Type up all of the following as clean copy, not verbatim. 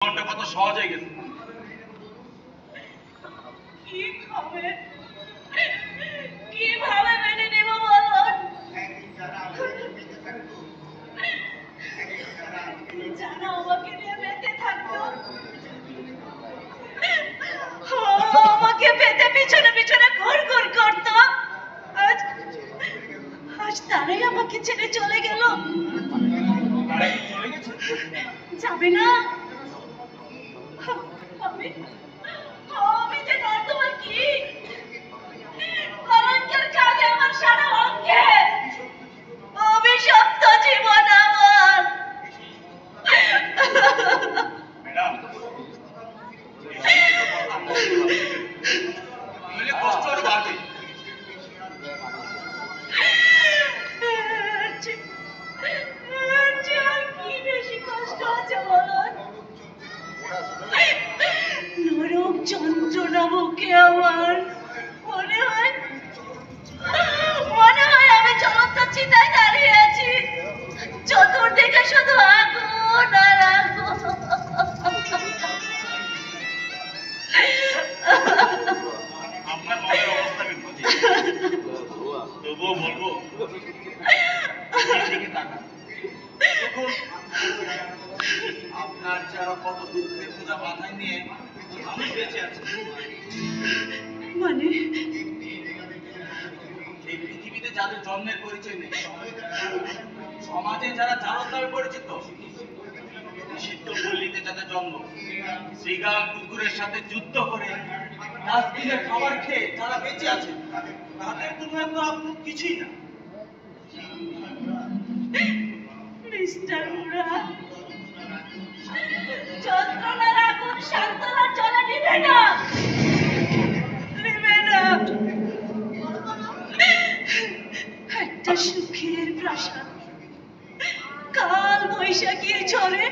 জীবনটা কত সহজ হয়ে গেছে। কিভাবে মেনে নেব বলো? জানো আমাকে নিয়ে বেঁচে থাকতো, আমাকে পেতে পিছনে পিছনে ঘুর ঘুর করতো। আজ তারাই আমাকে ছেড়ে চলে গেল। যাবে না? আমি যে তোমার কি কলঙ্কের কাজে আমার সারা অঙ্গে অভিশপ্ত জীবন আমার। কষ্ট আর বাড়বে। কি বেশি কষ্ট আছে বলো? নরক যন্ত্রণা বুকে আমার। মনে হয় আমি জ্বলন্ত চিতায় দাঁড়িয়ে আছি, চতুর্দিকে শুধু আগুন আর আগুন। আপনার মনের অবস্থা আমি বুঝি, তবুও বলবো দেখুন, আপনার যারা কত দুঃখের বোঝা মাথায় নিয়ে আমি বেঁচে আছি। মানে এই পৃথিবীতে যাদের জন্মের পরিচয় নেই, সমাজে যারা জারদ নামে পরিচিত, নিষিদ্ধ পল্লীতে যাদের জন্ম, শ্রীগাল কুকুরের সাথে যুদ্ধ করে ডাস্টবিনের খাবার খেয়ে যারা বেঁচে আছে, তাদের তুলনায় তো আপনার কিছুই না। মিস্টার মুরাদ, যন্ত্রণার আগুন সান্ত্বনার জলে নিভে না, নিভে না। একটা সুখের প্রাসাদ কাল বৈশাখীর ঝড়ে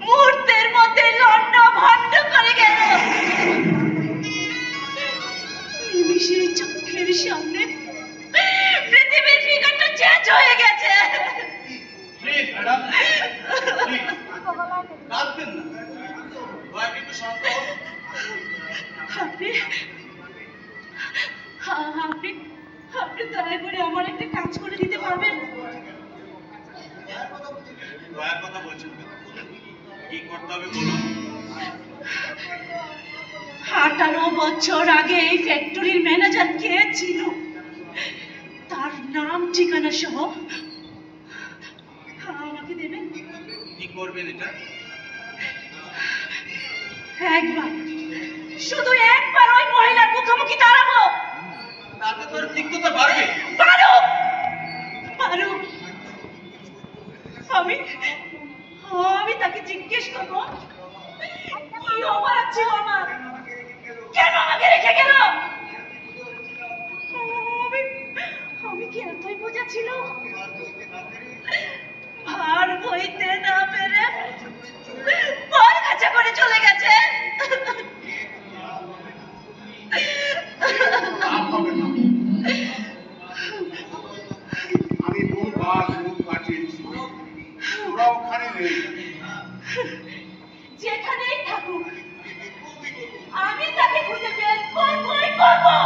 মুহূর্তের মধ্যে লন্ড ভন্ড করে গেল। নিমিষে চোখের সামনে পৃথিবীর ফিগারটা চেঞ্জ হয়ে গেছে। প্লিজ ম্যাডাম, প্লিজ কাঁদবেন না, দয়া করে একটু শান্ত হন। আপনি দয়া করে আমার একটা কাজ করে দিতে পারবেন? দয়ার কথা বলছেন, কি করতে হবে বলুন। 18 বছর আগে এই ফ্যাক্টরির ম্যানেজার কে ছিল, তার নাম ঠিকানা সহ আমাকে দেবেন? কি করবেন এটা? একবার, শুধু একবার ওই মহিলার মুখোমুখি দাঁড়াবো। তাতে তোর তিক্ততা বাড়বে। পারুক, আমি তাকে জিজ্ঞেস করবো কি অপরাধ ছিল আমার, কেন আমাকে রেখে গেল। আমি কি এতই বোঝা ছিল? ভার বইতে না পেরে পর কাছে করে চলে গেছে। আমি বহুবার মুখ পাঠিয়েছি, ওরা ওখানে নেই। যেখানেই থাকুক আমি তাকে খুঁজে বের করবই করবো।